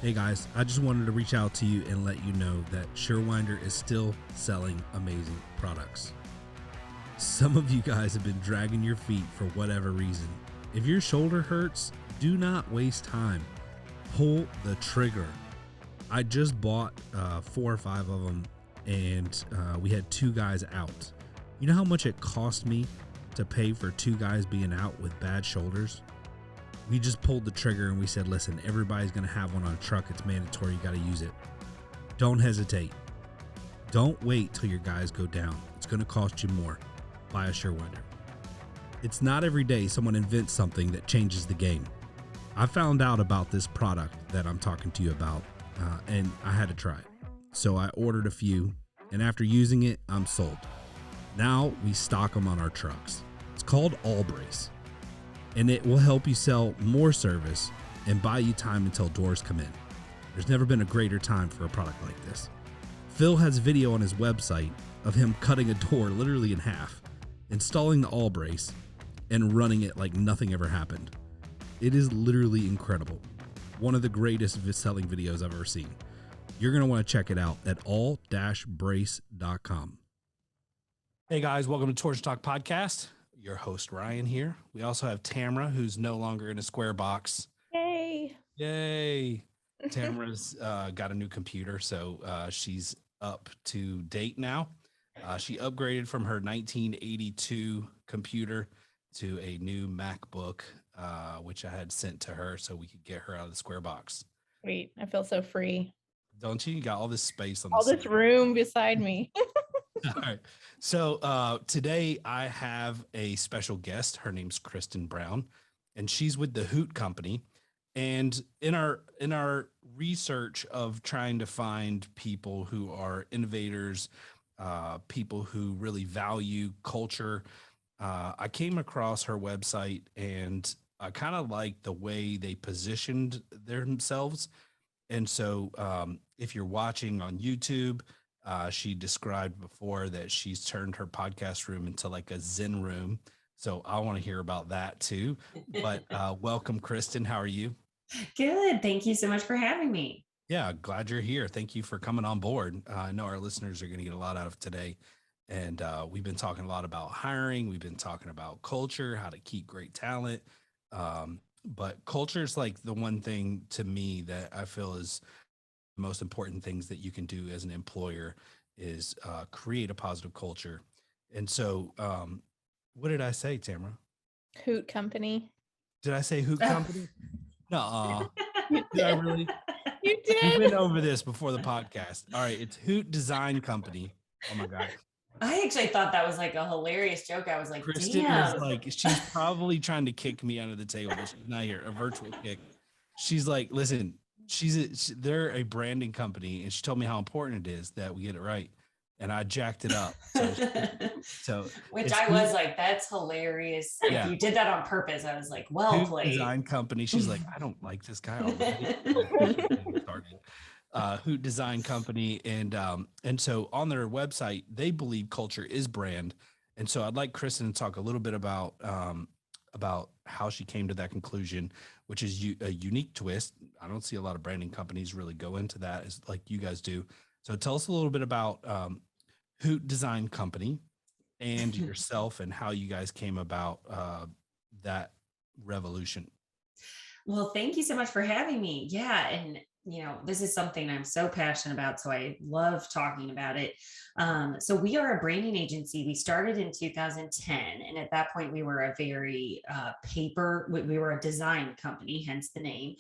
Hey guys, I just wanted to reach out to you and let you know that Surewinder is still selling amazing products. Some of you guys have been dragging your feet for whatever reason. If your shoulder hurts, do not waste time. Pull the trigger. I just bought 4 or 5 of them, and we had 2 guys out. You know how much it cost me to pay for 2 guys being out with bad shoulders? We just pulled the trigger and we said, listen, everybody's going to have one on a truck. It's mandatory. You got to use it. Don't hesitate. Don't wait till your guys go down. It's going to cost you more. Buy a Surewinder. It's not every day someone invents something that changes the game. I found out about this product that I'm talking to you about, and I had to try it. So I ordered a few, and after using it, I'm sold. Now we stock them on our trucks. It's called All Brace, and it will help you sell more service and buy you time until doors come in. There's never been a greater time for a product like this. Phil has video on his website of him cutting a door literally in half, installing the All Brace, and running it like nothing ever happened. It is literally incredible. One of the greatest selling videos I've ever seen. You're going to want to check it out at all-brace.com. Hey guys, welcome to Torsion Talk Podcast. Your host Ryan here. We also have Tamara, who's no longer in a square box. Yay. Tamara's got a new computer, so she's up to date now. She upgraded from her 1982 computer to a new MacBook, which I had sent to her so we could get her out of the square box. Sweet. I feel so free. Don't you? You got all this space on all this room beside me. All right. So today I have a special guest. Her name's Kristen Brown, and she's with the Hoot Company. And in our research of trying to find people who are innovators, people who really value culture, I came across her website, and I kind of like the way they positioned themselves. And so if you're watching on YouTube, she described before that she's turned her podcast room into like a Zen room. So I want to hear about that too. But welcome, Kristen. How are you? Good. Thank you so much for having me. Yeah, glad you're here. Thank you for coming on board. I know our listeners are going to get a lot out of today. And we've been talking a lot about hiring. We've been talking about culture, how to keep great talent. But culture is like the one thing to me that I feel is the most important things that you can do as an employer is create a positive culture. And so what did I say, Tamara? Hoot Company. Did I say Hoot Company? No. Did I really? You did. We've been over this before the podcast. All right. It's Hoot Design Company. Oh my God. I actually thought that was like a hilarious joke. I was like, Kristen damn. is like, she's probably trying to kick me under the table, but she's not here. A virtual kick. She's like, listen, they're a branding company, and she told me how important it is that we get it right, and I jacked it up. So which I was like, that's hilarious. Yeah. If you did that on purpose, I was like, well Hoot played. Design Company. She's like, I don't like this guy already. Hoot Design Company, and so on their website they believe culture is brand, and so I'd like Kristen to talk a little bit about how she came to that conclusion, which is a unique twist. I don't see a lot of branding companies really go into that as like you guys do. So tell us a little bit about Hoot Design Company and yourself and how you guys came about that revolution. Well, thank you so much for having me. Yeah. And this is something I'm so passionate about, so I love talking about it. So we are a branding agency. We started in 2010, and at that point we were a very we were a design company, hence the name.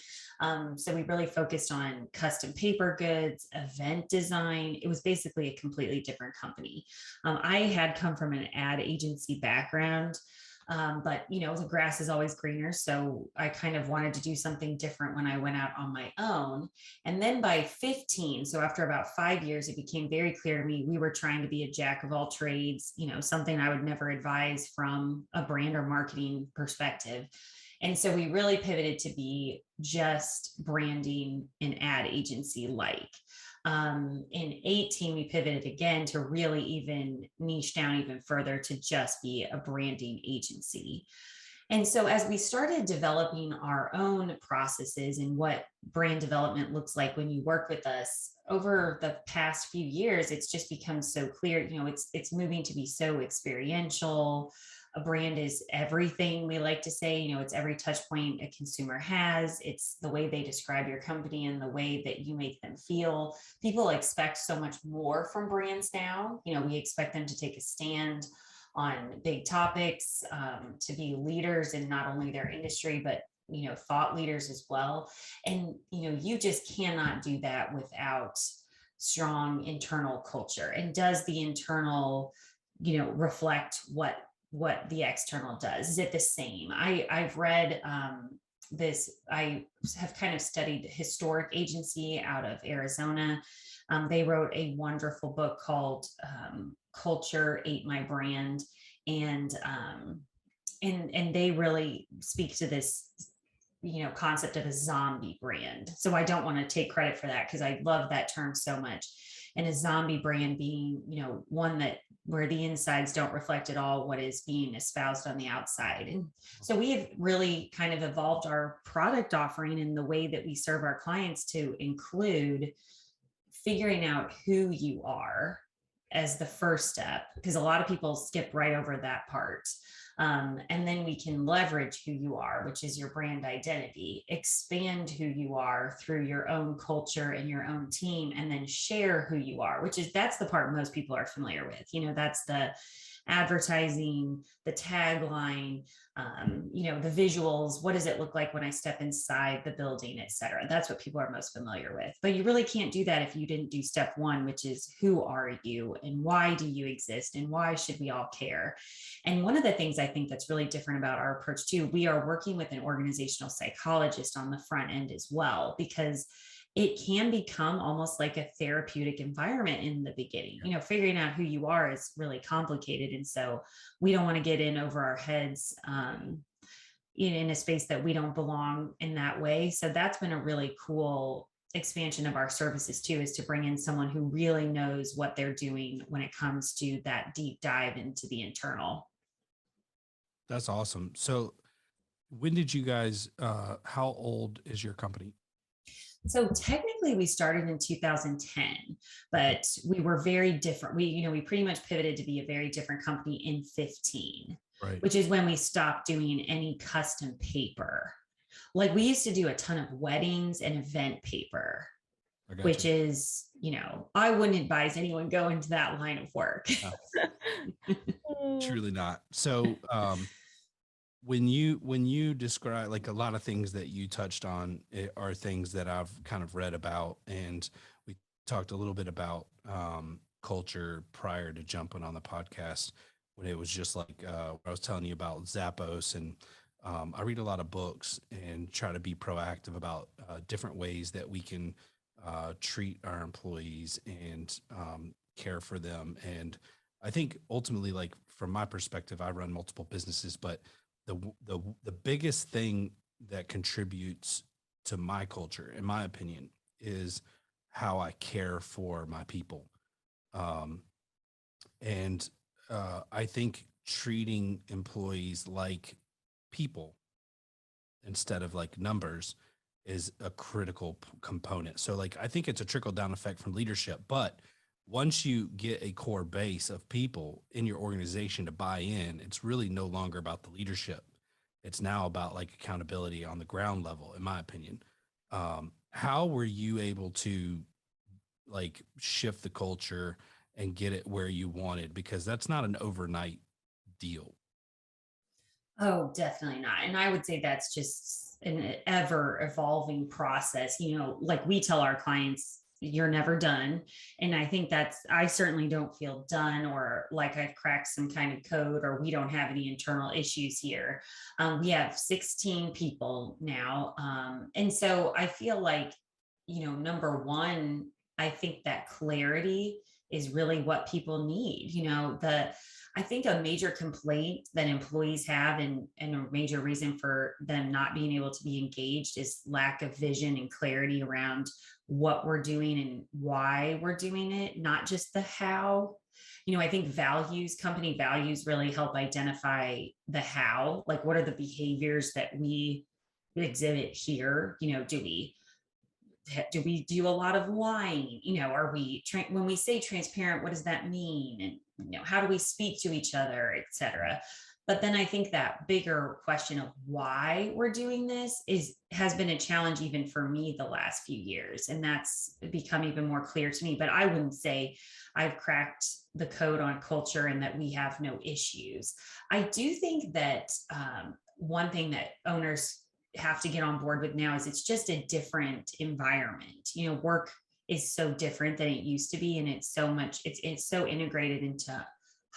So we really focused on custom paper goods, event design. It was basically a completely different company. I had come from an ad agency background. But the grass is always greener. So I kind of wanted to do something different when I went out on my own. And then by 15, so after about 5 years, it became very clear to me we were trying to be a jack of all trades, something I would never advise from a brand or marketing perspective. And so we really pivoted to be just branding an ad agency like. In 18, we pivoted again to really even niche down even further to just be a branding agency. And so as we started developing our own processes and what brand development looks like when you work with us over the past few years, it's just become so clear, it's moving to be so experiential. A brand is everything, we like to say, it's every touch point a consumer has. It's the way they describe your company and the way that you make them feel. People expect so much more from brands now. We expect them to take a stand on big topics, to be leaders in not only their industry, but thought leaders as well. And you just cannot do that without strong internal culture. And does the internal reflect what the external does? Is it the same? I've read this. I have kind of studied historic agency out of Arizona. They wrote a wonderful book called Culture Ate My Brand. And they really speak to this concept of a zombie brand. So I don't want to take credit for that because I love that term so much. And a zombie brand being one that where the insides don't reflect at all what is being espoused on the outside. And so we have really kind of evolved our product offering in the way that we serve our clients to include figuring out who you are as the first step, because a lot of people skip right over that part. And then we can leverage who you are, which is your brand identity, expand who you are through your own culture and your own team, and then share who you are, that's the part most people are familiar with. That's the advertising, the tagline, the visuals. What does it look like when I step inside the building, et cetera? That's what people are most familiar with. But you really can't do that if you didn't do step one, which is who are you and why do you exist and why should we all care? And one of the things I think that's really different about our approach too, we are working with an organizational psychologist on the front end as well, because it can become almost like a therapeutic environment in the beginning. Figuring out who you are is really complicated. And so we don't want to get in over our heads in a space that we don't belong in that way. So that's been a really cool expansion of our services too, is to bring in someone who really knows what they're doing when it comes to that deep dive into the internal. That's awesome. So when did you guys, how old is your company? So technically we started in 2010, but we were very different. We pretty much pivoted to be a very different company in 15, right, which is when we stopped doing any custom paper. Like we used to do a ton of weddings and event paper, which is, I wouldn't advise anyone go into that line of work. Truly not. So, when you describe, like, a lot of things that you touched on are things that I've kind of read about, and we talked a little bit about culture prior to jumping on the podcast, when it was just like I was telling you about Zappos, and I read a lot of books and try to be proactive about different ways that we can treat our employees and care for them. And I think ultimately, like, from my perspective, I run multiple businesses, but the biggest thing that contributes to my culture, in my opinion, is how I care for my people. And I think treating employees like people instead of like numbers is a critical component. So, like, I think it's a trickle down effect from leadership, but once you get a core base of people in your organization to buy in, it's really no longer about the leadership. It's now about like accountability on the ground level, in my opinion. How were you able to like shift the culture and get it where you wanted? Because that's not an overnight deal. Oh, definitely not. And I would say that's just an ever evolving process. Like we tell our clients, you're never done. And I think I certainly don't feel done or like I've cracked some kind of code or we don't have any internal issues here. We have 16 people now. And so I feel like, number one, I think that clarity is really what people need. I think a major complaint that employees have and a major reason for them not being able to be engaged is lack of vision and clarity around what we're doing and why we're doing it, not just the how. I think company values really help identify the how, like what are the behaviors that we exhibit here? Do we do a lot of lying? Are we when we say transparent, what does that mean? And how do we speak to each other, etc. But then I think that bigger question of why we're doing this has been a challenge even for me the last few years, and that's become even more clear to me. But I wouldn't say I've cracked the code on culture and that we have no issues. I do think that one thing that owners have to get on board with now is it's just a different environment. Work is so different than it used to be, and it's so integrated into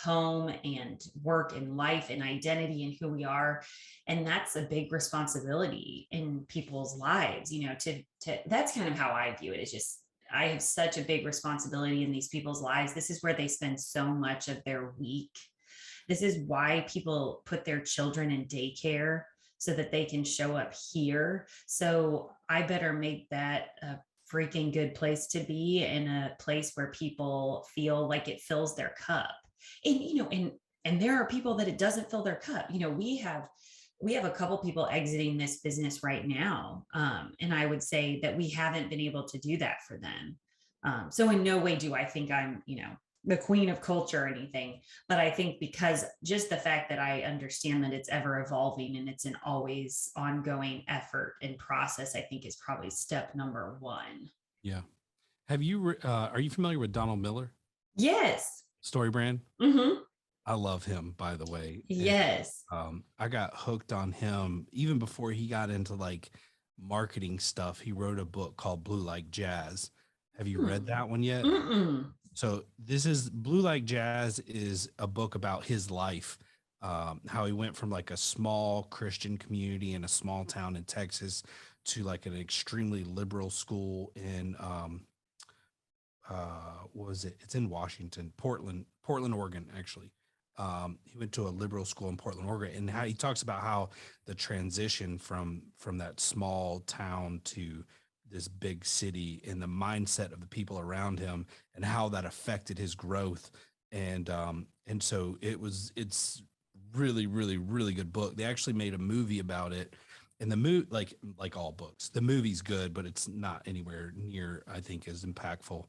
home and work and life and identity and who we are, and that's a big responsibility in people's lives. To that's kind of how I view it. It's just I have such a big responsibility in these people's lives. This is where they spend so much of their week. This is why people put their children in daycare, so that they can show up here. So I better make that a freaking good place to be, and a place where people feel like it fills their cup. And there are people that it doesn't fill their cup. We have a couple people exiting this business right now. And I would say that we haven't been able to do that for them. So in no way do I think I'm, the queen of culture or anything, but I think because just the fact that I understand that it's ever evolving and it's an always ongoing effort and process, I think is probably step number one. Yeah. Are you familiar with Donald Miller? Yes. Story Brand? Mm-hmm. I love him, by the way. Yes. And, I got hooked on him even before he got into like marketing stuff. He wrote a book called Blue Like Jazz. Have you read that one yet? Mm-mm. So this is Blue Like Jazz is a book about his life, how he went from like a small Christian community in a small town in Texas to like an extremely liberal school in what was it? It's in Washington, Portland, Oregon, actually. He went to a liberal school in Portland, Oregon, and how he talks about how the transition from that small town to this big city and the mindset of the people around him and how that affected his growth. And so it's really, really, really good book. They actually made a movie about it. And the movie, like all books, the movie's good, but it's not anywhere near, I think, as impactful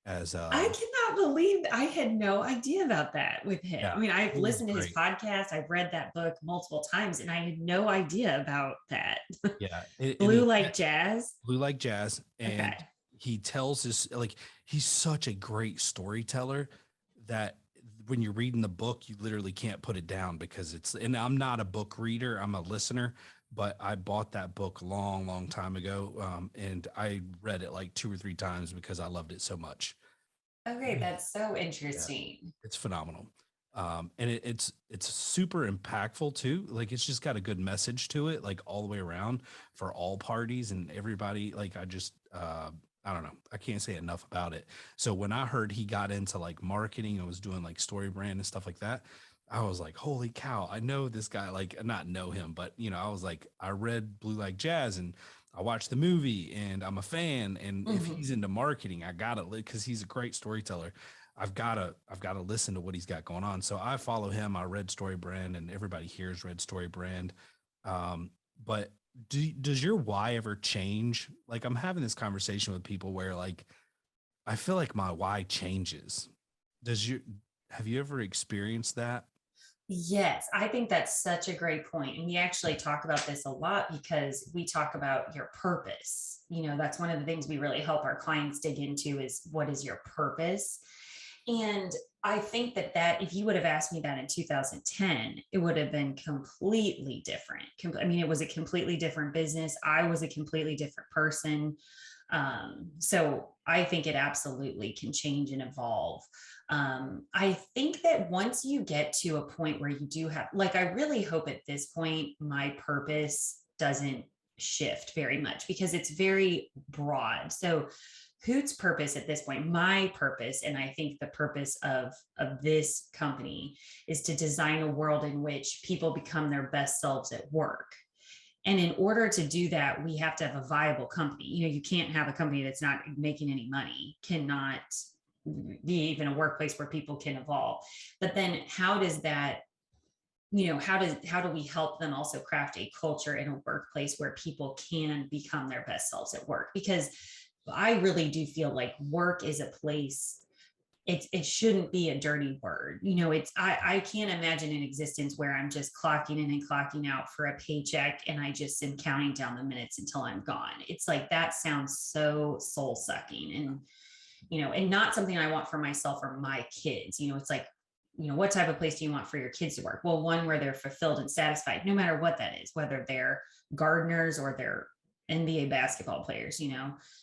as I cannot believe I had no idea about that with him. Yeah, I mean, I've listened to his great. podcast, I've read that book multiple times, and I had no idea about that. Yeah. Blue Like Jazz. Blue Like Jazz. And Okay. he tells this, like, he's such a great storyteller that when you're reading the book, you literally can't put it down because and I'm not a book reader, I'm a listener, but I bought that book a long, long time ago. And I read it like 2 or 3 times because I loved it so much. Okay, that's so interesting. Yeah, it's phenomenal. And it's super impactful too. Like it's just got a good message to it, like all the way around for all parties and everybody. Like I just I don't know. I can't say enough about it. So when I heard he got into like marketing and was doing like story brand and stuff like that, I was like, holy cow, I know this guy, like not know him, but I was like, I read Blue Like Jazz and I watched the movie and I'm a fan. And if he's into marketing, I gotta because he's a great storyteller. I've gotta listen to what he's got going on. So I follow him. I read Story Brand, and everybody here's read Story Brand. But does your why ever change? Like I'm having this conversation with people where like I feel like my why changes. Have you ever experienced that? Yes, I think that's such a great point. And we actually talk about this a lot because we talk about your purpose. That's one of the things we really help our clients dig into is what is your purpose? And I think that if you would have asked me that in 2010, it would have been completely different. I mean, it was a completely different business. I was a completely different person. So I think it absolutely can change and evolve. I think that once you get to a point where you do have, like, I really hope at this point, my purpose doesn't shift very much because it's very broad. So Hoot's purpose at this point, my purpose, and I think the purpose of this company is to design a world in which people become their best selves at work. And in order to do that, we have to have a viable company. You can't have a company that's not making any money, cannot be even a workplace where people can evolve. But then how does that, how do we help them also craft a culture in a workplace where people can become their best selves at work? Because I really do feel like work is a place, it shouldn't be a dirty word. I can't imagine an existence where I'm just clocking in and clocking out for a paycheck and I just am counting down the minutes until I'm gone. It's like, that sounds so soul sucking, and not something I want for myself or my kids. It's like, what type of place do you want for your kids to work? Well, one where they're fulfilled and satisfied, no matter what that is, whether they're gardeners or they're NBA basketball players.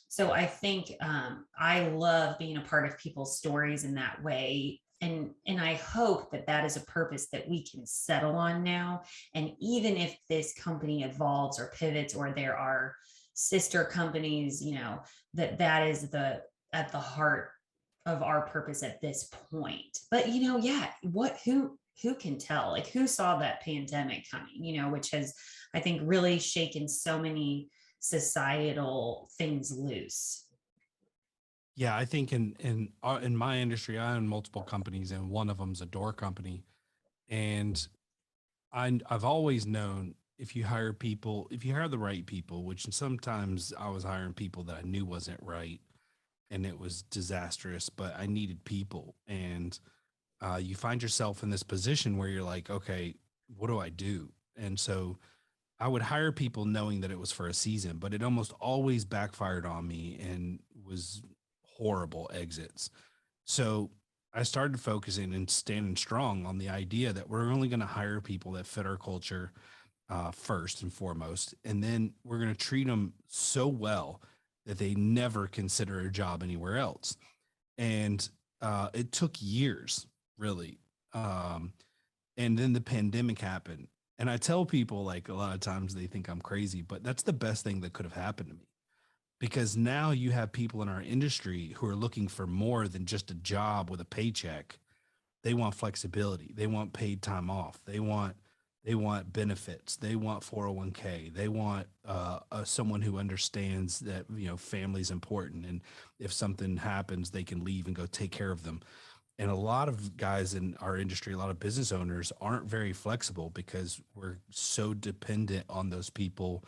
So I think I love being a part of people's stories in that way. And I hope that that is a purpose that we can settle on now. And even if this company evolves or pivots, or there are sister companies, that is at the heart of our purpose at this point. But yeah, who can tell? Like, who saw that pandemic coming, which has, I think, really shaken so many societal things loose. Yeah, I think in my industry, I own multiple companies, and one of them's a door company. And I've always known, if you hire people, if you hire the right people, which sometimes I was hiring people that I knew wasn't right, and it was disastrous, but I needed people. And you find yourself in this position where you're like, okay, what do I do? And so I would hire people knowing that it was for a season, but it almost always backfired on me and was horrible exits. So I started focusing and standing strong on the idea that we're only going to hire people that fit our culture, first and foremost. And then we're going to treat them so well that they never consider a job anywhere else. And it took years, really. Um, and then the pandemic happened. And I tell people, like, a lot of times they think I'm crazy, but that's the best thing that could have happened to me, because now you have people in our industry who are looking for more than just a job with a paycheck. They want flexibility. They want paid time off. They want benefits. They want 401k. They want someone who understands that family is important, and if something happens, they can leave and go take care of them. And a lot of guys in our industry, a lot of business owners aren't very flexible because we're so dependent on those people,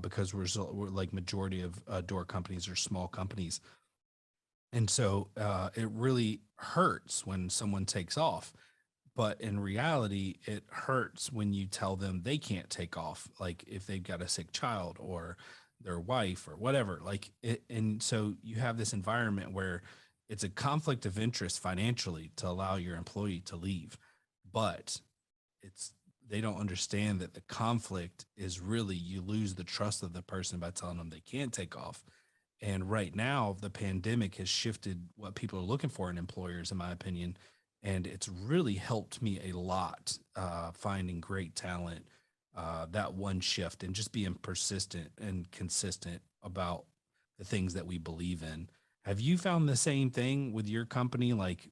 because we're like majority of door companies are small companies. And so it really hurts when someone takes off. But in reality, it hurts when you tell them they can't take off, like if they've got a sick child or their wife or whatever. Like it, and so you have this environment where it's a conflict of interest financially to allow your employee to leave, but it's they don't understand that the conflict is really, you lose the trust of the person by telling them they can't take off. And right now, the pandemic has shifted what people are looking for in employers, in my opinion. And it's really helped me a lot, finding great talent, that one shift, and just being persistent and consistent about the things that we believe in. Have you found the same thing with your company? Like,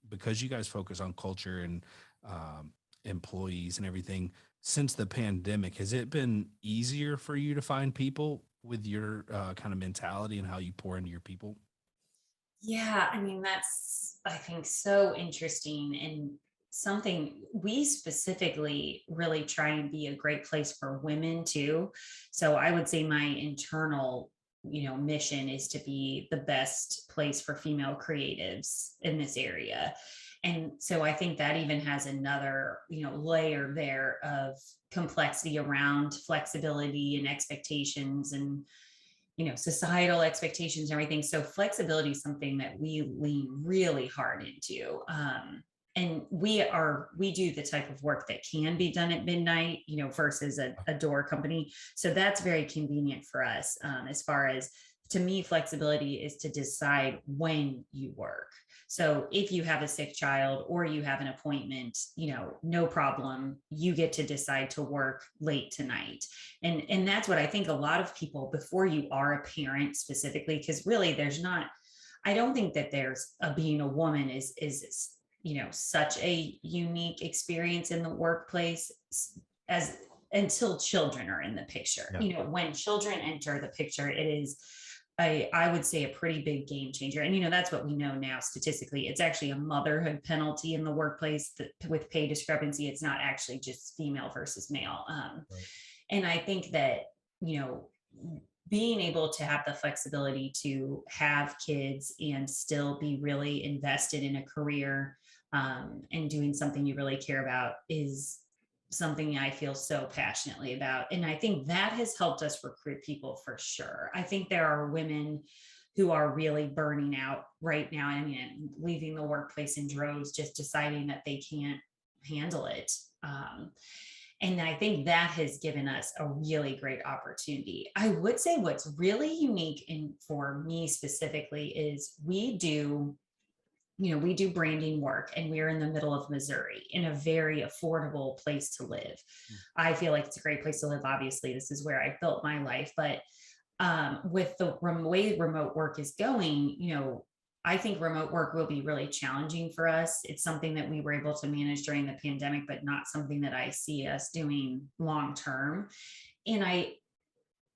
because you guys focus on culture and employees and everything, since the pandemic, has it been easier for you to find people with your kind of mentality and how you pour into your people? Yeah, I mean, that's, I think, so interesting, and something we specifically really try and be a great place for women too. So I would say my internal, mission is to be the best place for female creatives in this area. And so I think that even has another, layer there of complexity around flexibility and expectations, and societal expectations and everything. So flexibility is something that we lean really hard into. And we do the type of work that can be done at midnight, versus a door company. So that's very convenient for us. As far as, to me, flexibility is to decide when you work. So if you have a sick child or you have an appointment, no problem. You get to decide to work late tonight. And that's what I think a lot of people, before you are a parent specifically, because really there's not, I don't think that there's being a woman is such a unique experience in the workplace, as until children are in the picture. Yeah. When children enter the picture, it is I would say a pretty big game changer. And, that's what we know now statistically. It's actually a motherhood penalty in the workplace that, with pay discrepancy. It's not actually just female versus male. Right. And I think that, you know, being able to have the flexibility to have kids and still be really invested in a career, and doing something you really care about is something I feel so passionately about. And I think that has helped us recruit people for sure. I think there are women who are really burning out right now. I mean, leaving the workplace in droves, just deciding that they can't handle it. And I think that has given us a really great opportunity. I would say what's really unique in for me specifically is we do branding work, and we're in the middle of Missouri in a very affordable place to live. I feel like it's a great place to live. Obviously, this is where I built my life, but with the way remote work is going, I think remote work will be really challenging for us. It's something that we were able to manage during the pandemic, but not something that I see us doing long term. And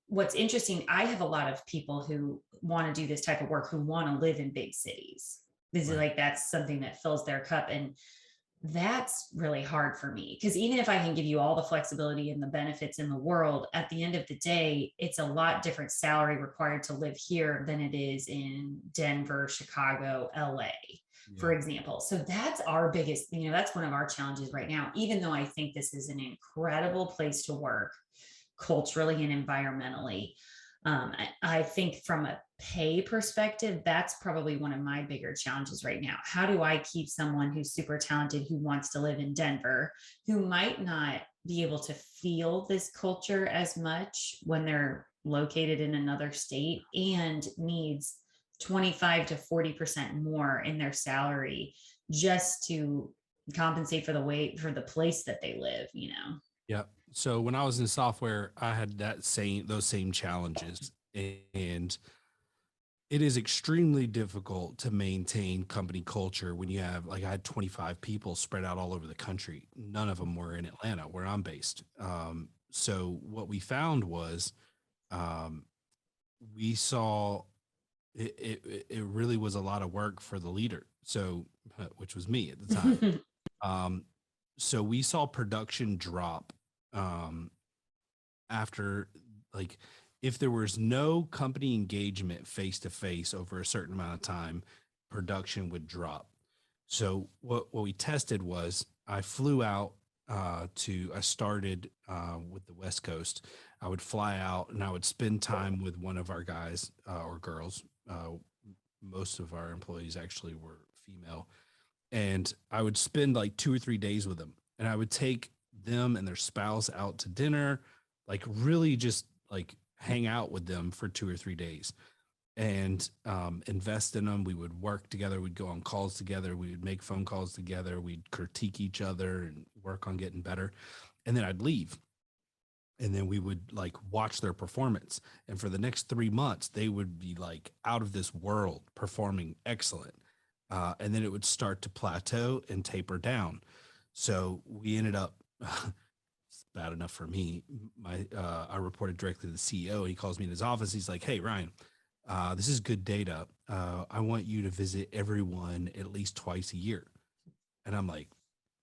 what's interesting, I have a lot of people who want to do this type of work who want to live in big cities. This is like, that's something that fills their cup. And that's really hard for me, because even if I can give you all the flexibility and the benefits in the world, at the end of the day, it's a lot different salary required to live here than it is in Denver, Chicago, LA, for example. So that's our biggest, that's one of our challenges right now, even though I think this is an incredible place to work culturally and environmentally. I think from a pay perspective, that's probably one of my bigger challenges right now. How do I keep someone who's super talented, who wants to live in Denver, who might not be able to feel this culture as much when they're located in another state, and needs 25 to 40% more in their salary just to compensate for the place that they live, Yeah. So when I was in software, I had those same challenges, and it is extremely difficult to maintain company culture when you have, like, I had 25 people spread out all over the country. None of them were in Atlanta, where I'm based. So what we found was, um, we saw it really was a lot of work for the leader. So, which was me at the time. Um, so we saw production drop, after, like, if there was no company engagement face to face over a certain amount of time, production would drop. So what we tested was, I flew out I started with the West Coast. I would fly out and I would spend time with one of our guys or girls. Most of our employees actually were female, and I would spend like 2 or 3 days with them, and I would take them and their spouse out to dinner, like really just like hang out with them for 2 or 3 days, and invest in them. We would work together. We'd go on calls together. We would make phone calls together. We'd critique each other and work on getting better. And then I'd leave. And then we would like watch their performance. And for the next 3 months, they would be like out of this world, performing excellent. And then it would start to plateau and taper down. So we ended up, it's bad enough for me. I reported directly to the CEO. He calls me in his office. He's like, "Hey, Ryan, this is good data. I want you to visit everyone at least twice a year." And I'm like,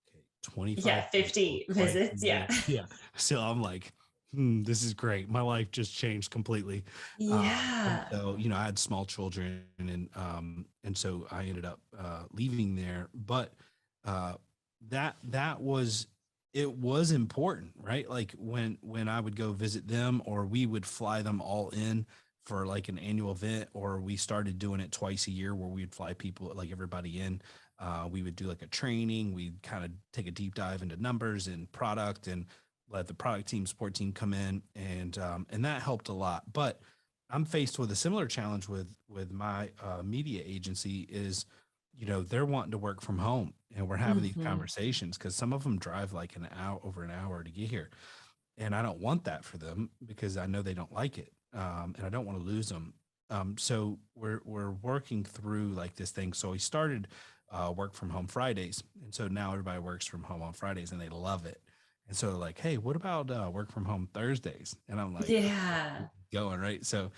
okay, 25, 50 visits. Yeah. Yeah. So I'm like, this is great. My life just changed completely. Yeah. So, I had small children, and so I ended up leaving there. But that was, it was important, right? Like when I would go visit them, or we would fly them all in for like an annual event, or we started doing it twice a year where we'd fly people, like everybody in. We would do like a training. We'd kind of take a deep dive into numbers and product, and let the product team, support team come in, and that helped a lot. But I'm faced with a similar challenge with my media agency. Is, they're wanting to work from home, and we're having these conversations because some of them drive like over an hour to get here, and I don't want that for them because I know they don't like it, and I don't want to lose them. So we're working through like this thing. So we started work from home Fridays, and so now everybody works from home on Fridays, and they love it. And so like, "Hey, what about work from home Thursdays?" And I'm like, Yeah. going right. So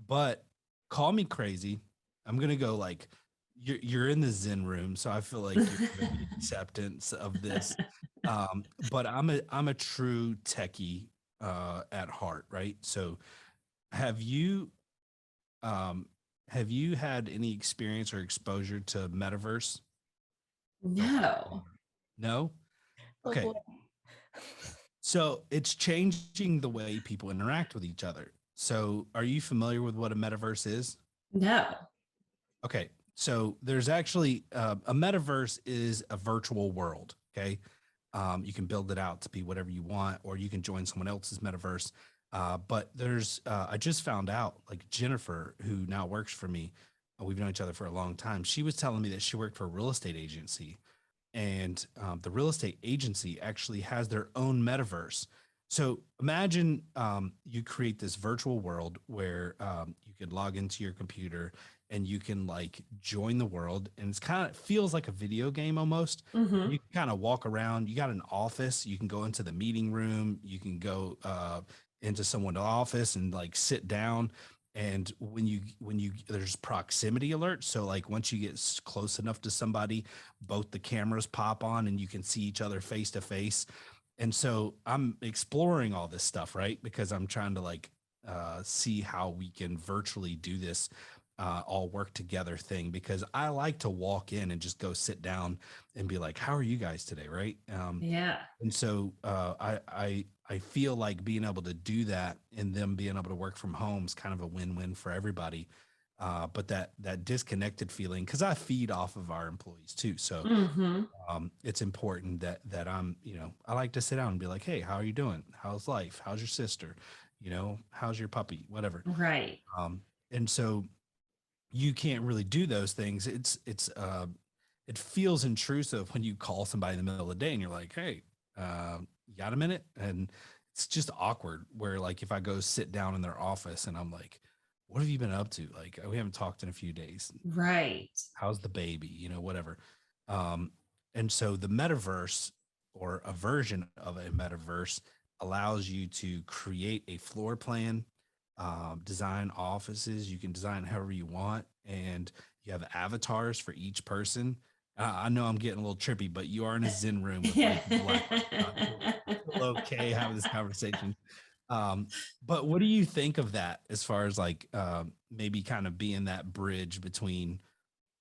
but call me crazy. I'm gonna go like you're in the Zen room, so I feel like you're gonna be acceptance of this. But I'm a true techie at heart, right? So have you um have you had any experience or exposure to metaverse? So No. no? Oh Okay. boy. So it's changing the way people interact with each other. So are you familiar with what a metaverse is? No. Okay. So there's actually a metaverse is a virtual world. Okay. You can build it out to be whatever you want, or you can join someone else's metaverse. But I just found out, like Jennifer, who now works for me, we've known each other for a long time. She was telling me that she worked for a real estate agency, and the real estate agency actually has their own metaverse. So imagine you create this virtual world where you could log into your computer and you can like join the world, and it's kind of feels like a video game almost. Hmm. You can kind of walk around. You got an office. You can go into the meeting room. You can go into someone's office and like sit down. And when you there's proximity alerts. So like once you get close enough to somebody, both the cameras pop on and you can see each other face to face. And so I'm exploring all this stuff, right? Because I'm trying to like see how we can virtually do this all work together thing, because I like to walk in and just go sit down and be like, how are you guys today? Right. Yeah. And so I feel like being able to do that and them being able to work from home is kind of a win-win for everybody. But that disconnected feeling, because I feed off of our employees too. So Hmm. it's important that I'm, I like to sit down and be like, hey, how are you doing? How's life? How's your sister? How's your puppy? Whatever. Right. And so you can't really do those things. It feels intrusive when you call somebody in the middle of the day and you're like, hey, you got a minute? And it's just awkward where like if I go sit down in their office and I'm like, what have you been up to? Like, we haven't talked in a few days. Right. How's the baby? Whatever. Um, and so the metaverse, or a version of a metaverse, allows you to create a floor plan, design offices. You can design however you want, and you have avatars for each person. I know I'm getting a little trippy, but you are in a Zen room with Yeah. like black light. I feel okay having this conversation. Um, but what do you think of that as far as like maybe kind of being that bridge between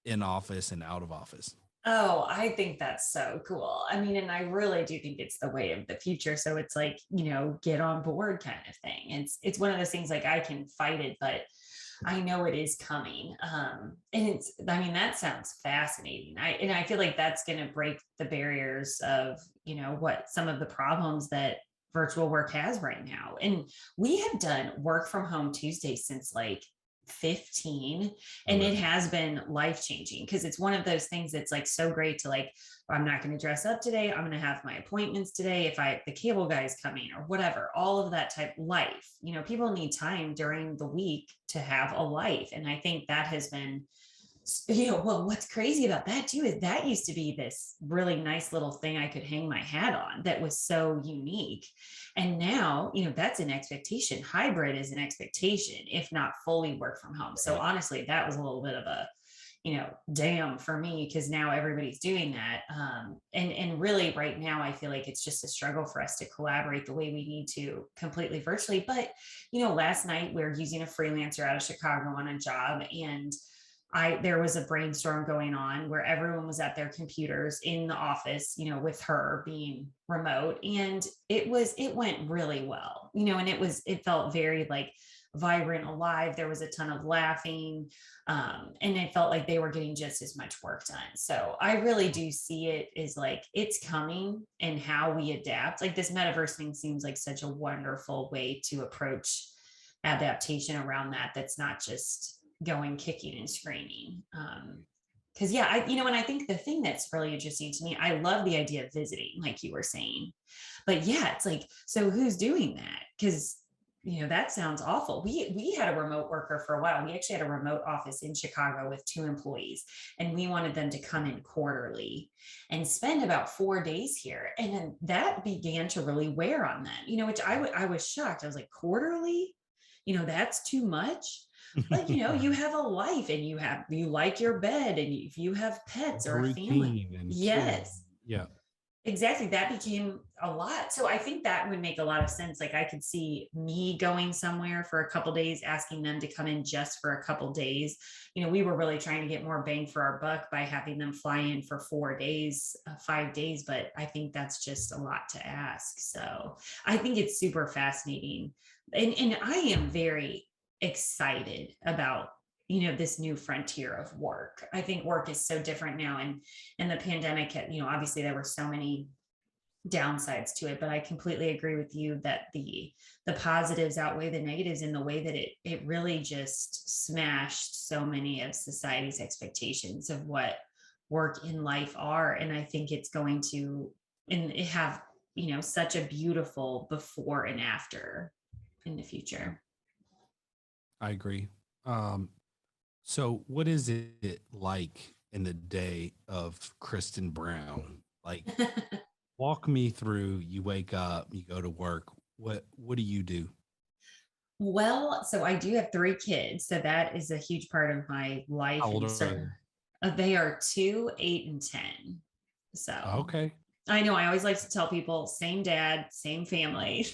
in office and out of office? Oh, I think that's so cool. I mean, and I really do think it's the way of the future. So it's like, get on board kind of thing. It's one of those things like I can fight it, but I know it is coming. And I mean, that sounds fascinating. I feel like that's going to break the barriers of, what some of the problems that virtual work has right now. And we have done work from home Tuesday since like 15, Oh, and it really? has been life changing because it's one of those things that's like so great to like, I'm not going to dress up today, I'm going to have my appointments today, if the cable guy is coming or whatever, all of that type life. People need time during the week to have a life, and I think that has been, well, what's crazy about that too is that used to be this really nice little thing I could hang my hat on that was so unique. And now, that's an expectation. Hybrid is an expectation, if not fully work from home. So Right. honestly, that was a little bit of a, damn for me, because now everybody's doing that. And really right now, I feel like it's just a struggle for us to collaborate the way we need to completely virtually. But, last night we were using a freelancer out of Chicago on a job, and there was a brainstorm going on where everyone was at their computers in the office, with her being remote. And it went really well, and it felt very like vibrant, alive. There was a ton of laughing. And it felt like they were getting just as much work done. So I really do see it as like, it's coming, and how we adapt. Like this metaverse thing seems like such a wonderful way to approach adaptation around that. That's not just going kicking and screaming. Because yeah, and I think the thing that's really interesting to me, I love the idea of visiting, like you were saying, but yeah, it's like, so who's doing that? Because that sounds awful. We had a remote worker for a while. We actually had a remote office in Chicago with 2 employees, and we wanted them to come in quarterly and spend about 4 days here. And then that began to really wear on them, which I was shocked. I was like, quarterly, that's too much. Like, you have a life, and you like your bed, and if you have pets A or a family. routine and kids. Yes. Yeah. Exactly. That became a lot. So I think that would make a lot of sense. Like, I could see me going somewhere for a couple days, asking them to come in just for a couple days. We were really trying to get more bang for our buck by having them fly in for 4 days, 5 days, but I think that's just a lot to ask. So I think it's super fascinating. And I am very excited about this new frontier of work. I think work is so different now, and the pandemic had, obviously there were so many downsides to it, but I completely agree with you that the positives outweigh the negatives in the way that it really just smashed so many of society's expectations of what work in life are. And I think it's going to and it have such a beautiful before and after in the future. I agree. So what is it like in the day of Kristen Brown? Like, walk me through. You wake up, you go to work. What do you do? Well, so I do have 3 kids, so that is a huge part of my life. How old And are so they? they are 2, 8, and 10. So Okay. I know I always like to tell people same dad, same family,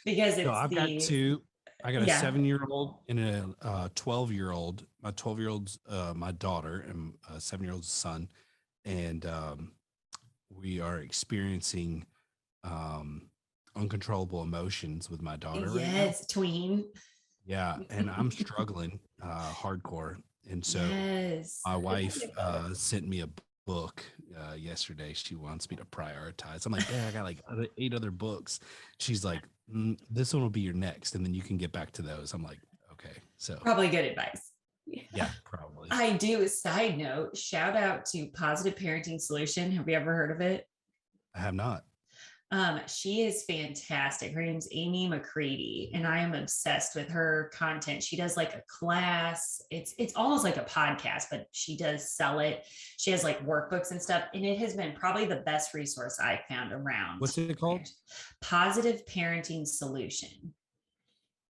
because So it's I've got the, two. I got a yeah, 7-year-old and a 12-year-old. My 12-year-old's my daughter, and a 7-year-old's son, and we are experiencing um, uncontrollable emotions with my daughter right now. yes, tween. Yeah, and I'm struggling hardcore. And so Yes. my I can wife do both. sent me a book yesterday. She wants me to prioritize. I'm like, Dad, I got like 8 other books. She's like, this one will be your next, and then you can get back to those. I'm like, okay. So Probably good advice. yeah, probably. I do. A side note, shout out to Positive Parenting Solution. Have you ever heard of it? I have not. She is fantastic. Her name's Amy McCready, and I am obsessed with her content. She does like a class. It's almost like a podcast, but she does sell it. She has like workbooks and stuff, and it has been probably the best resource I've found around What's it called? Positive Parenting Solution.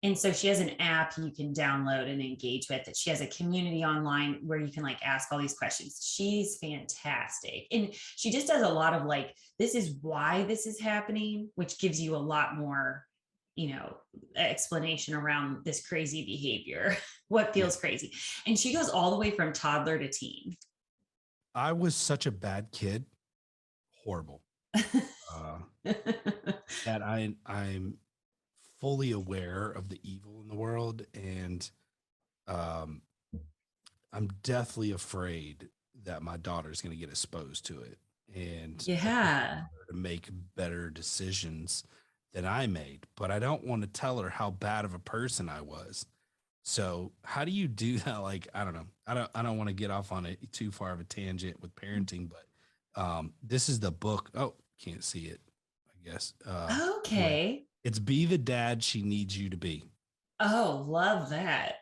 And so she has an app you can download and engage with it. She has a community online where you can like ask all these questions. She's fantastic. And she just does a lot of like, this is why this is happening, which gives you a lot more, explanation around this crazy behavior, what Yeah. feels crazy. And she goes all the way from toddler to teen. I was such a bad kid. Horrible. That I'm fully aware of the evil in the world, and um, I'm deathly afraid that my daughter's going to get exposed to it, and I want Yeah. her to make better decisions than I made, but I don't want to tell her how bad of a person I was. So how do you do that? Like, I don't know. I don't want to get off on too far of a tangent with parenting, but this is the book. Oh, can't see it, I guess. Anyway, Okay. it's Be the Dad She Needs You to Be. Oh, love that.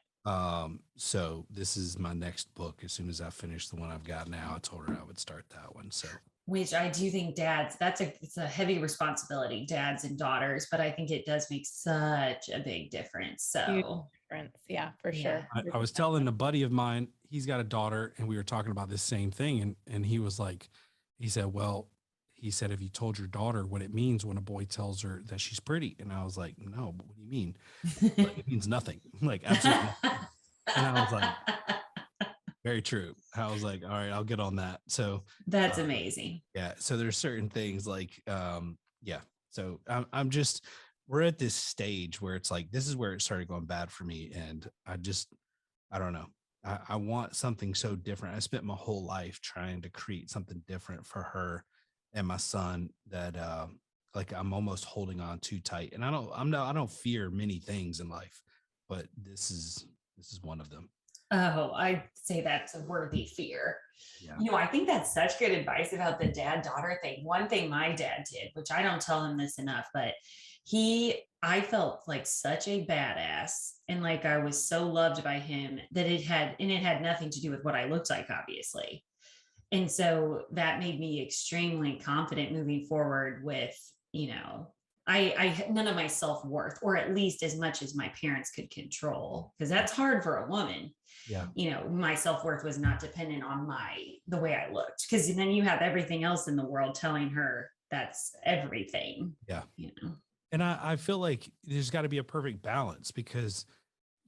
So this is my next book. As soon as I finish the one I've got now, I told her I would start that one. So Which I do think dads, it's a heavy responsibility, dads and daughters, but I think it does make such a big difference. Huge So difference. Yeah, for yeah. sure. I was telling a buddy of mine, he's got a daughter, and we were talking about this same thing. And he was like, he said, well, he said, have you told your daughter what it means when a boy tells her that she's pretty? And I was like, no, but what do you mean? Like, it means nothing. Like, absolutely nothing. And I was like, very true. I was like, all right, I'll get on that. So That's amazing. yeah. So there's certain things like, yeah. So I'm just, we're at this stage where it's like, this is where it started going bad for me. And I don't know. I want something so different. I spent my whole life trying to create something different for her and my son that, like I'm almost holding on too tight. And I don't fear many things in life, but this is one of them. Oh, I'd say that's a worthy fear. Yeah. I think that's such good advice about the dad daughter thing. One thing my dad did, which I don't tell him this enough, but I felt like such a badass, and like I was so loved by him that it had nothing to do with what I looked like, obviously. And so that made me extremely confident moving forward with, none of my self-worth, or at least as much as my parents could control, because that's hard for a woman. Yeah. My self-worth was not dependent on the way I looked, because then you have everything else in the world telling her that's everything. Yeah. And I feel like there's got to be a perfect balance, because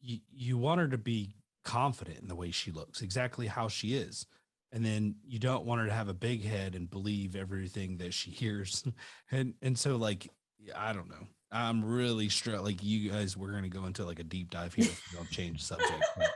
you want her to be confident in the way she looks, exactly how she is. And then you don't want her to have a big head and believe everything that she hears. And so, like, I don't know. I'm really like you guys, we're going to go into like a deep dive here if we don't change the subject. But,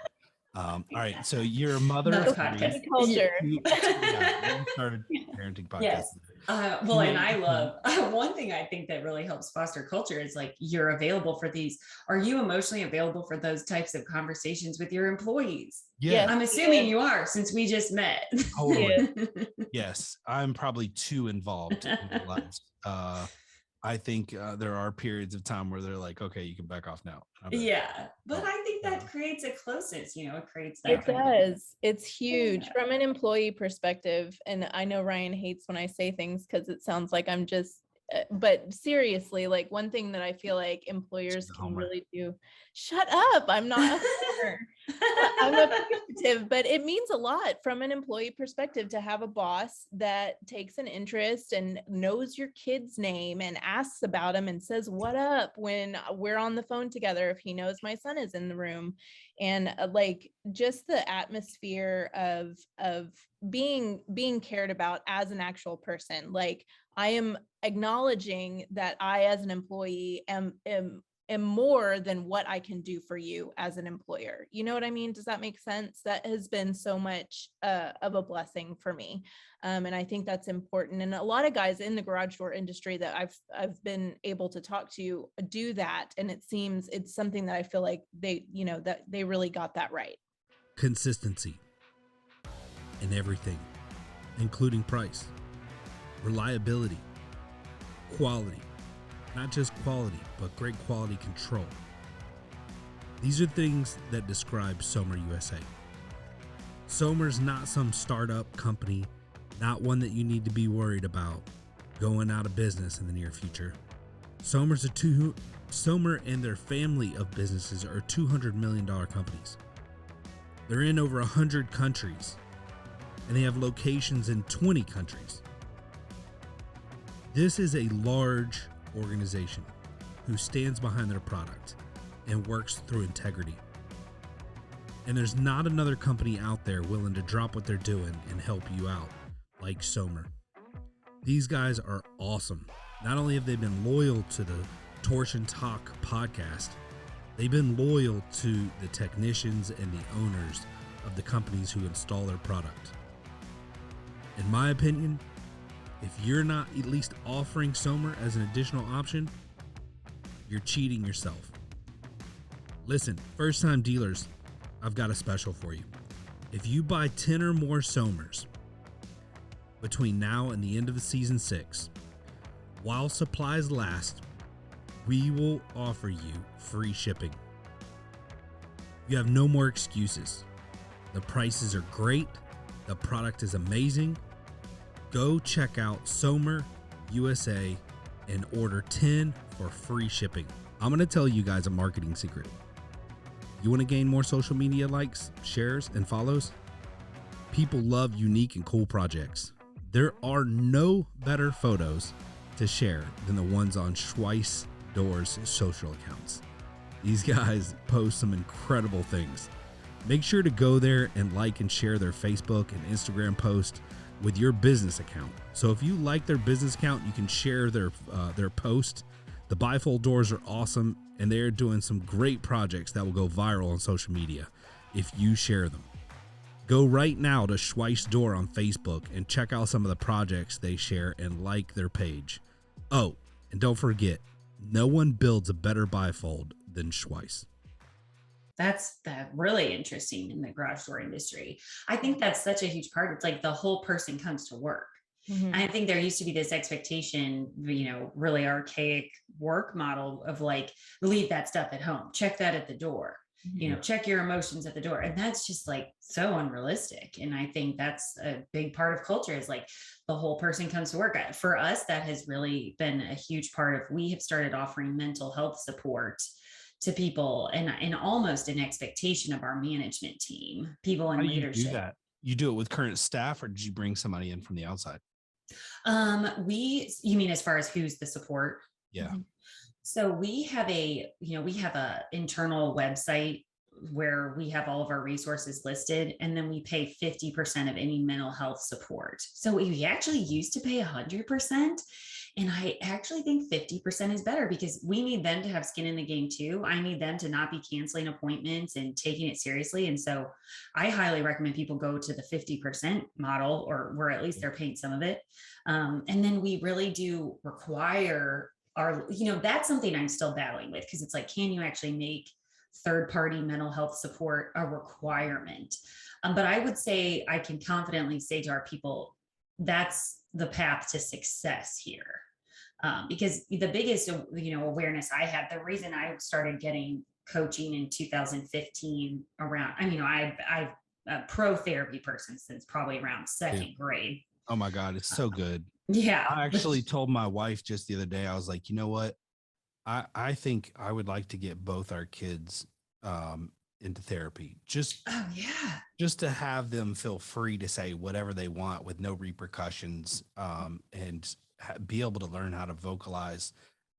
all right. So you're a mother Another of podcast. three. Culture. Yeah, we started parenting podcast. Yes. Well, and I love one thing I think that really helps foster culture is like, you're available for these. Are you emotionally available for those types of conversations with your employees? Yeah. I'm assuming you are, since we just met. Totally. Yes. I'm probably too involved in their lives. I think there are periods of time where they're like, okay, you can back off now. Yeah. But I think that creates a closeness, it creates that. It does. It's huge from an employee perspective. And I know Ryan hates when I say things because it sounds like I'm just, but seriously, like one thing that I feel like employers can really do, shut up. I'm not I'm appreciative, but it means a lot from an employee perspective to have a boss that takes an interest and knows your kid's name and asks about him and says, what up, when we're on the phone together, if he knows my son is in the room. And like just the atmosphere of being cared about as an actual person. Like I am acknowledging that I, as an employee, am more than what I can do for you as an employer. You know what I mean? Does that make sense? That has been so much of a blessing for me. And I think that's important. And a lot of guys in the garage door industry that I've been able to talk to do that. And it seems it's something that I feel like that they really got that right. Consistency in everything, including price, reliability, quality. Not just quality, but great quality control. These are things that describe Somer USA. Somer's not some startup company, not one that you need to be worried about going out of business in the near future. Somer and their family of businesses are $200 million companies. They're in over 100 countries, and they have locations in 20 countries. This is a large organization who stands behind their product and works through integrity. And there's not another company out there willing to drop what they're doing and help you out like Somer. These guys are awesome. Not only have they been loyal to the Torsion Talk podcast, they've been loyal to the technicians and the owners of the companies who install their product. In my opinion, if you're not at least offering Somer as an additional option, you're cheating yourself. Listen, first-time dealers, I've got a special for you. If you buy 10 or more Somers between now and the end of the season 6, while supplies last, we will offer you free shipping. You have no more excuses. The prices are great. The product is amazing. Go check out Somer USA and order 10 for free shipping. I'm going to tell you guys a marketing secret. You want to gain more social media likes, shares, and follows? People love unique and cool projects. There are no better photos to share than the ones on Schweiss Doors social accounts. These guys post some incredible things. Make sure to go there and like and share their Facebook and Instagram post with your business account. So if you like their business account, you can share their post. The bifold doors are awesome, and they're doing some great projects that will go viral on social media if you share them. Go right now to Schweiss Door on Facebook and check out some of the projects they share and like their page. Oh, and don't forget, no one builds a better bifold than Schweiss. That's really interesting in the garage door industry. I think that's such a huge part. It's like the whole person comes to work. Mm-hmm. And I think there used to be this expectation, really archaic work model of like, leave that stuff at home, check that at the door. check your emotions at the door. And that's just like so unrealistic. And I think that's a big part of culture, is like the whole person comes to work. For us, that has really been a huge part of, we have started offering mental health support to people, and almost an expectation of our management team, people in leadership. You do that? You do it with current staff, or did you bring somebody in from the outside? You mean as far as who's the support? Yeah. So we have a internal website where we have all of our resources listed, and then we pay 50% of any mental health support. So we actually used to pay 100%. And I actually think 50% is better, because we need them to have skin in the game too. I need them to not be canceling appointments and taking it seriously. And so I highly recommend people go to the 50% model, or where at least they're paying some of it. And then we really do require that's something I'm still battling with, because it's like, can you actually make third-party mental health support a requirement? But I would say, I can confidently say to our people, that's the path to success here. Because the biggest, awareness I had, the reason I started getting coaching in 2015 around, I've a pro therapy person since probably around second grade. Oh my God, it's so good. Yeah. I actually told my wife just the other day, I was like, you know what? I think I would like to get both our kids into therapy. Just to have them feel free to say whatever they want with no repercussions, and be able to learn how to vocalize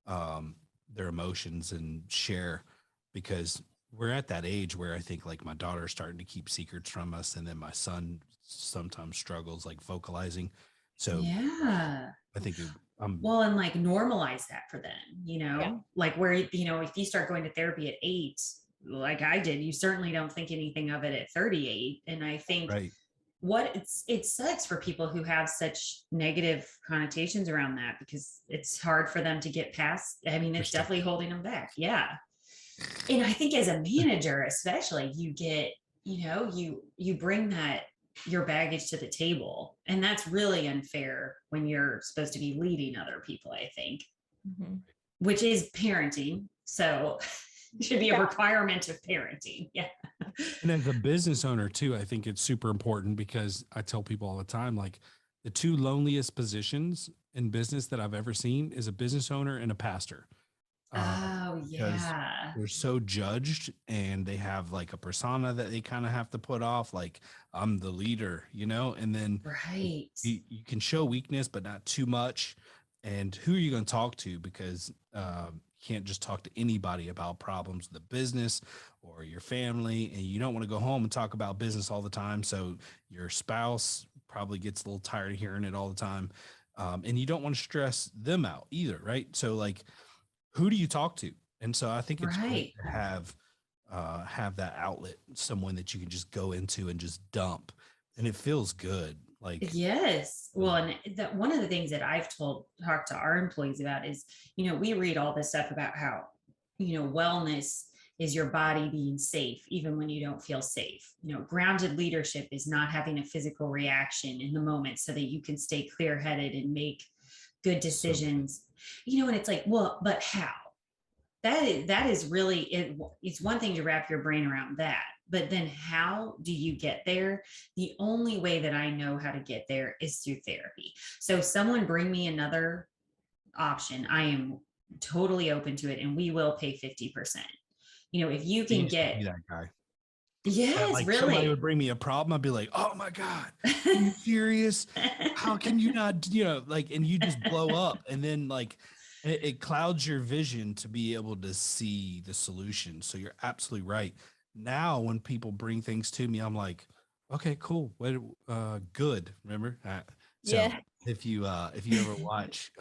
their emotions and share, because we're at that age where I think like my daughter's starting to keep secrets from us, and then my son sometimes struggles like vocalizing. So yeah, I think well, and like normalize that for them, like where, if you start going to therapy at 8, like I did, you certainly don't think anything of it at 38. And I think it sucks for people who have such negative connotations around that, because it's hard for them to get past. I mean, it's definitely holding them back. Yeah. And I think as a manager, especially, you get, you bring your baggage to the table, and that's really unfair when you're supposed to be leading other people, I think, which is parenting. So it should be a requirement of parenting. Yeah. And as a business owner too, I think it's super important, because I tell people all the time, like the two loneliest positions in business that I've ever seen is a business owner and a pastor. Oh yeah. They're so judged, and they have like a persona that they kind of have to put off, like I'm the leader, and then you can show weakness, but not too much. And who are you going to talk to? Because you can't just talk to anybody about problems with the business or your family, and you don't want to go home and talk about business all the time. So your spouse probably gets a little tired of hearing it all the time. And you don't want to stress them out either. Right. So like, who do you talk to? And so I think it's great to have that outlet, someone that you can just go into and just dump, and it feels good. Like, yes. Well, and one of the things that I've talked to our employees about is, we read all this stuff about how, wellness is your body being safe, even when you don't feel safe. Grounded leadership is not having a pphysical reaction in the moment, so that you can stay clear-headed and make good decisions. And it's like, well, but how? That is really it. It's one thing to wrap your brain around that, but then how do you get there? The only way that I know how to get there is through therapy. So someone bring me another option, I am totally open to it, and we will pay 50%. If you can get that guy. Yes, like really. Somebody would bring me a problem, I'd be like, oh my God, are you serious? How can you not, and you just blow up, and then like it clouds your vision to be able to see the solution. So you're absolutely right. Now, when people bring things to me, I'm like, okay, cool. Good. Remember? If you ever watch,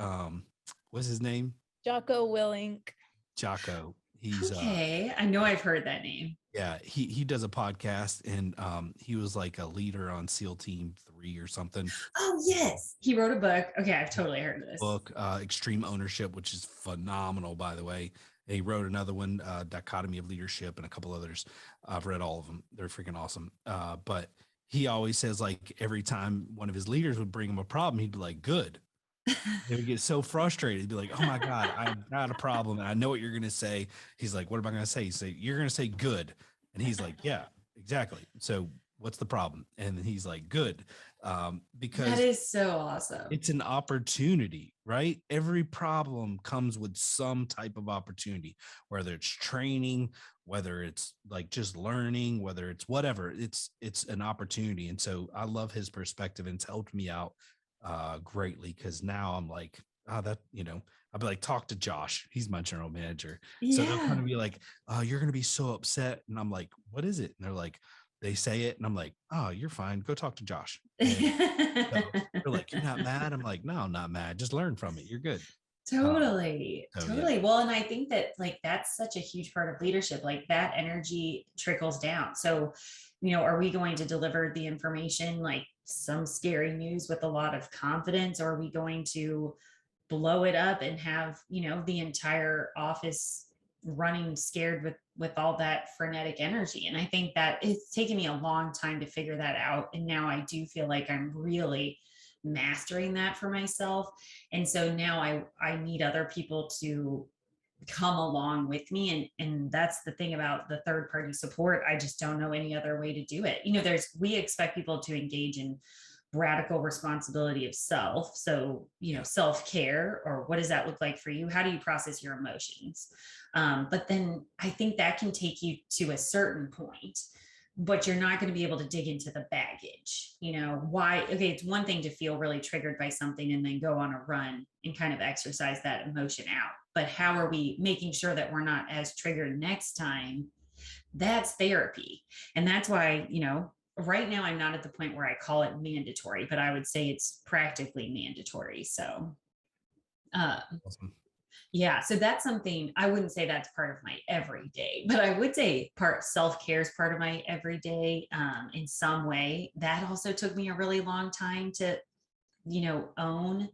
what's his name? Jocko Willink. Jocko. He's okay. I know I've heard that name. Yeah, he does a podcast, and he was like a leader on SEAL Team 3 or something. Oh yes, he wrote a book. Okay, I've totally heard of this book, Extreme Ownership, which is phenomenal, by the way. He wrote another one, Dichotomy of Leadership, and a couple others. I've read all of them; they're freaking awesome. But he always says, like, every time one of his leaders would bring him a problem, he'd be like, "Good." He would get so frustrated. He'd be like, "Oh my God, I've got a problem, and I know what you're going to say." He's like, "What am I going to say?" He'd say, "You're going to say good." And he's like, yeah, exactly. So what's the problem? And he's like, good. Because that is so awesome. it's an opportunity, right? Every problem comes with some type of opportunity, whether it's training, whether it's like just learning, whether it's whatever, it's an opportunity. And so I love his perspective, and it's helped me out greatly, because now I'm like, that, I'll be like, talk to Josh. He's my general manager. So they'll kind Yeah. of be like, you're going to be so upset. And I'm like, what is it? And they're like, they say it. And I'm like, oh, you're fine. Go talk to Josh. And so they're like, you're not mad? I'm like, no, I'm not mad. Just learn from it. You're good. Totally. So yeah. Totally. Well, and I think that like that's such a huge part of leadership. Like that energy trickles down. So, are we going to deliver the information like some scary news with a lot of confidence, or are we going to blow it up and have, the entire office running scared with all that frenetic energy? And I think that it's taken me a long time to figure that out. And now I do feel like I'm really mastering that for myself. And so now I need other people to come along with me. And that's the thing about the third party support. I just don't know any other way to do it. We expect people to engage in radical responsibility of self. So, self-care, or what does that look like for you? How do you process your emotions? But then I think that can take you to a certain point, but you're not going to be able to dig into the baggage. Why? Okay, it's one thing to feel really triggered by something and then go on a run and kind of exercise that emotion out. But how are we making sure that we're not as triggered next time? That's therapy. And that's why, right now I'm not at the point where I call it mandatory, but I would say it's practically mandatory. So, Awesome. yeah, so that's something I wouldn't say that's part of my everyday, but I would say self-care is part of my everyday in some way. That also took me a really long time to, own.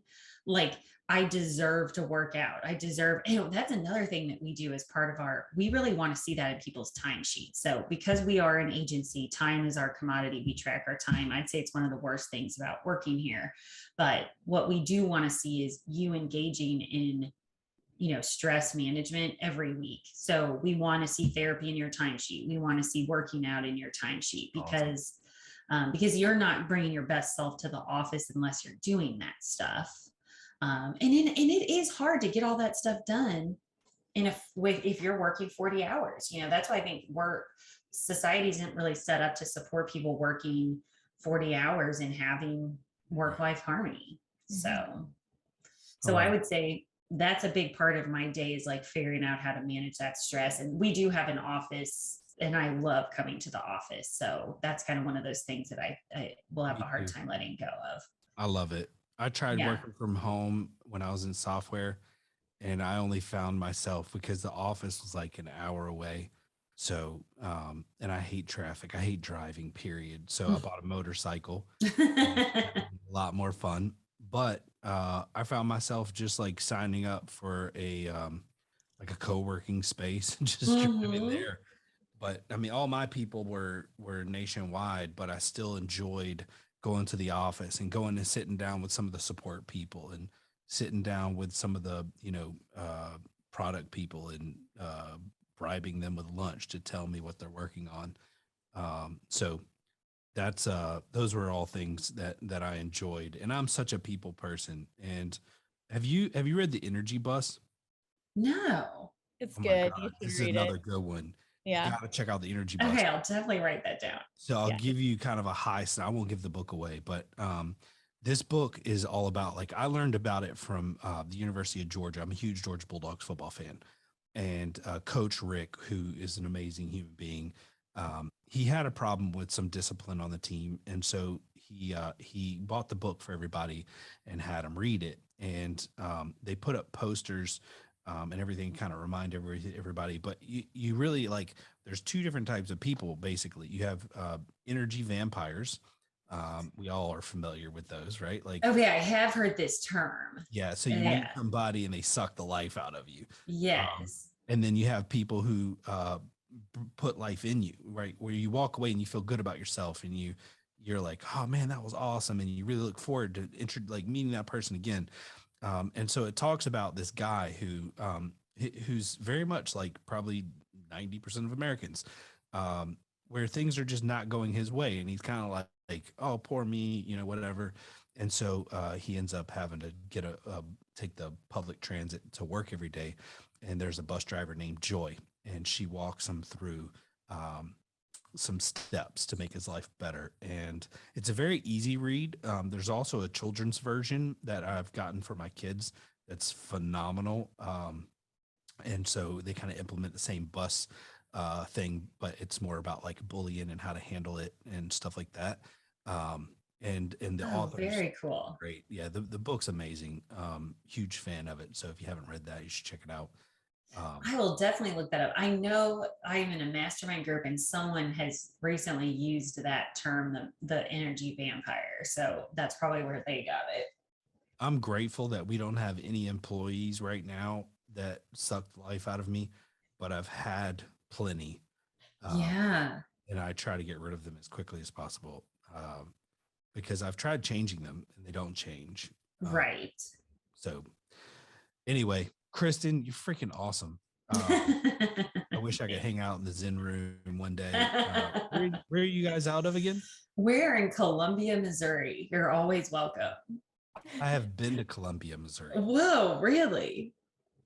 Like, I deserve to work out. I deserve, that's another thing that we do as part of we really want to see that in people's timesheets. So because we are an agency, time is our commodity. We track our time. I'd say it's one of the worst things about working here. But what we do want to see is you engaging in stress management every week. So we want to see therapy in your timesheet. We want to see working out in your timesheet, because because you're not bringing your best self to the office unless you're doing that stuff. And it is hard to get all that stuff done if you're working 40 hours. That's why I think society isn't really set up to support people working 40 hours and having work-life harmony. So I would say that's a big part of my day, is like figuring out how to manage that stress. And we do have an office, and I love coming to the office. So that's kind of one of those things that I will have a hard time letting go of. I love it. I tried working from home when I was in software, and I only found myself, because the office was like an hour away. So, and I hate traffic. I hate driving, period. So I bought a motorcycle. A lot more fun. But I found myself just like signing up for a like a co-working space and just driving there. But I mean, all my people were nationwide, but I still enjoyed going to the office and going and sitting down with some of the support people, and sitting down with some of the product people, and bribing them with lunch to tell me what they're working on. So that's those were all things that I enjoyed, and I'm such a people person. And have you read The Energy Bus? No. It's Oh my good. God, You this should is read another it. good one. Yeah. You got to check out The Energy Bus. Okay, I'll definitely write that down. So I'll give you kind of a high. So I won't give the book away, but this book is all about, like, I learned about it from the University of Georgia. I'm a huge Georgia Bulldogs football fan, and Coach Rick, who is an amazing human being, he had a problem with some discipline on the team, and so he bought the book for everybody and had them read it. And they put up posters and everything, kind of remind everybody. But you really, like, there's two different types of people. Basically, you have energy vampires. We all are familiar with those, right? Like, okay, I have heard this term. yeah. So you meet somebody and they suck the life out of you. Yes. And then you have people who put life in you, right? Where you walk away and you feel good about yourself, and you're like, oh man, that was awesome, and you really look forward to like meeting that person again. And so it talks about this guy who's very much like probably 90% of Americans. where things are just not going his way, and he's kind of like, oh, poor me, whatever. And so he ends up having to take the public transit to work every day. And there's a bus driver named Joy, and she walks him through some steps to make his life better. And it's a very easy read. There's also a children's version that I've gotten for my kids that's phenomenal. And so they kind of implement the same bus thing, but it's more about like bullying and how to handle it and stuff like that. And the author is very cool. great. Yeah, the book's amazing. Huge fan of it. So if you haven't read that, you should check it out. I will definitely look that up. I know I'm in a mastermind group and someone has recently used that term, the energy vampire. So that's probably where they got it. I'm grateful that we don't have any employees right now that sucked life out of me, but I've had plenty. Yeah. And I try to get rid of them as quickly as possible because I've tried changing them and they don't change. Right. So anyway, Kristen, you're freaking awesome. I wish I could hang out in the Zen room one day. Where are you guys out of again? We're in Columbia, Missouri. You're always welcome. I have been to Columbia, Missouri. Whoa, really?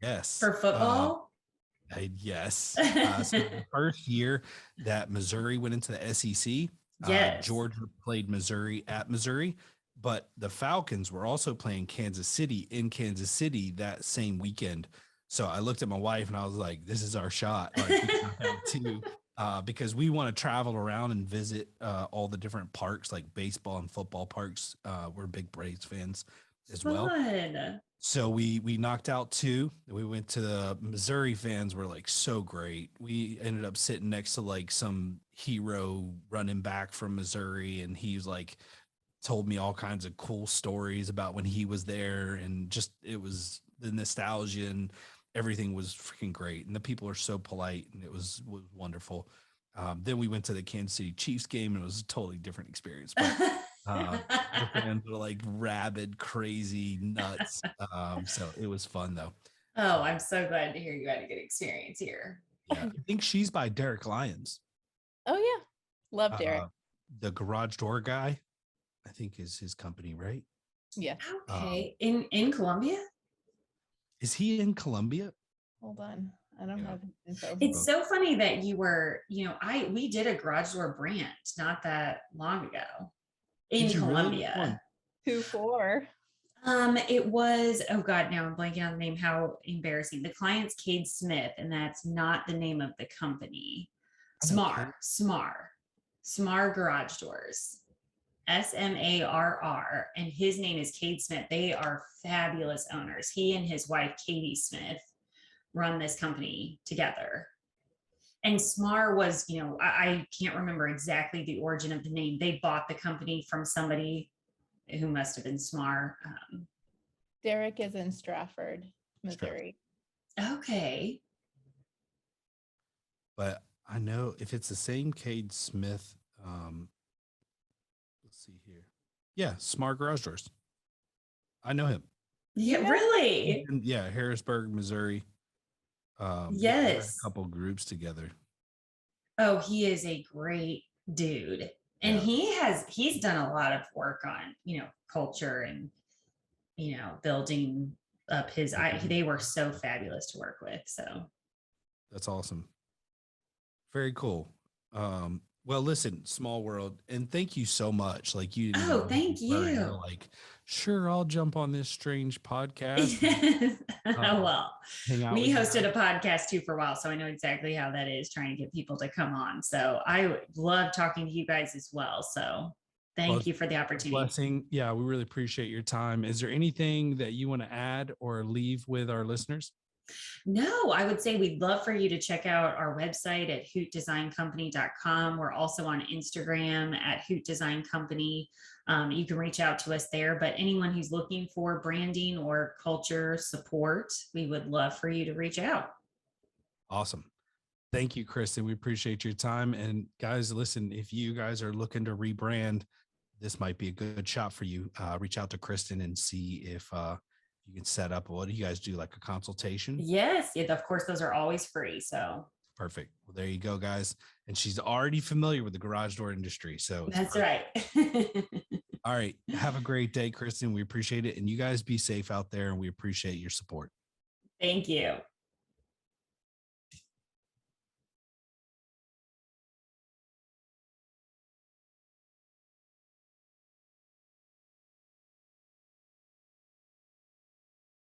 Yes. For football? Yes. So the first year that Missouri went into the SEC, yes. Georgia played Missouri at Missouri, but the Falcons were also playing Kansas City in Kansas City that same weekend. So I looked at my wife and I was like, this is our shot. Like, because we want to travel around and visit all the different parks, like baseball and football parks. We're big Braves fans as well. So we knocked out 2. We went to the Missouri fans were like so great. We ended up sitting next to like some hero running back from Missouri, and he was like told me all kinds of cool stories about when he was there, and just it was the nostalgia and everything was freaking great. And the people are so polite, and it was wonderful. Then we went to the Kansas City Chiefs game, and it was a totally different experience. But the fans were like rabid, crazy, nuts. So it was fun though. Oh, I'm so glad to hear you had a good experience here. Yeah, I think she's by Derek Lyons. Oh yeah, love Derek. The garage door guy, I think, is his company, right? Yeah. Okay. In Columbia? Is he in Columbia? Hold on. I don't have info. It's so funny that you were, we did a garage door branch not that long ago in Columbia. Really? 2-4. It was, oh God, now I'm blanking on the name. How embarrassing. The client's Cade Smith, and that's not the name of the company. Smar Garage Doors. SMARR, and his name is Cade Smith. They are fabulous owners. He and his wife, Katie Smith, run this company together. And SMAR was, I can't remember exactly the origin of the name. They bought the company from somebody who must have been SMAR. Derek is in Stratford, Missouri. Okay. But I know if it's the same Cade Smith, let's see here. Yeah, Smart Garage Doors. I know him. Yeah, really? Yeah, Harrisburg, Missouri. Yes. A couple groups together. Oh, he is a great dude. And he's done a lot of work on, culture and, building up his, they were so fabulous to work with. So that's awesome. Very cool. Well, listen, small world, and thank you so much. Like you. Oh, thank you. Like, sure, I'll jump on this strange podcast. Well, we hosted a podcast too for a while, so I know exactly how that is, trying to get people to come on. So I love talking to you guys as well. So thank you for the opportunity. Blessing. Yeah, we really appreciate your time. Is there anything that you want to add or leave with our listeners? No, I would say we'd love for you to check out our website at hootdesigncompany.com. We're also on Instagram at Hoot Design Company. You can reach out to us there, but anyone who's looking for branding or culture support, we would love for you to reach out. Awesome. Thank you, Kristen. We appreciate your time. And guys, listen, if you guys are looking to rebrand, this might be a good shot for you. Reach out to Kristen and see if you can set up. What do you guys do? Like a consultation? Yes. Of course, those are always free. So Perfect. Well, there you go, guys. And she's already familiar with the garage door industry. So that's right. All right. Have a great day, Kristen. We appreciate it. And you guys be safe out there, and we appreciate your support. Thank you.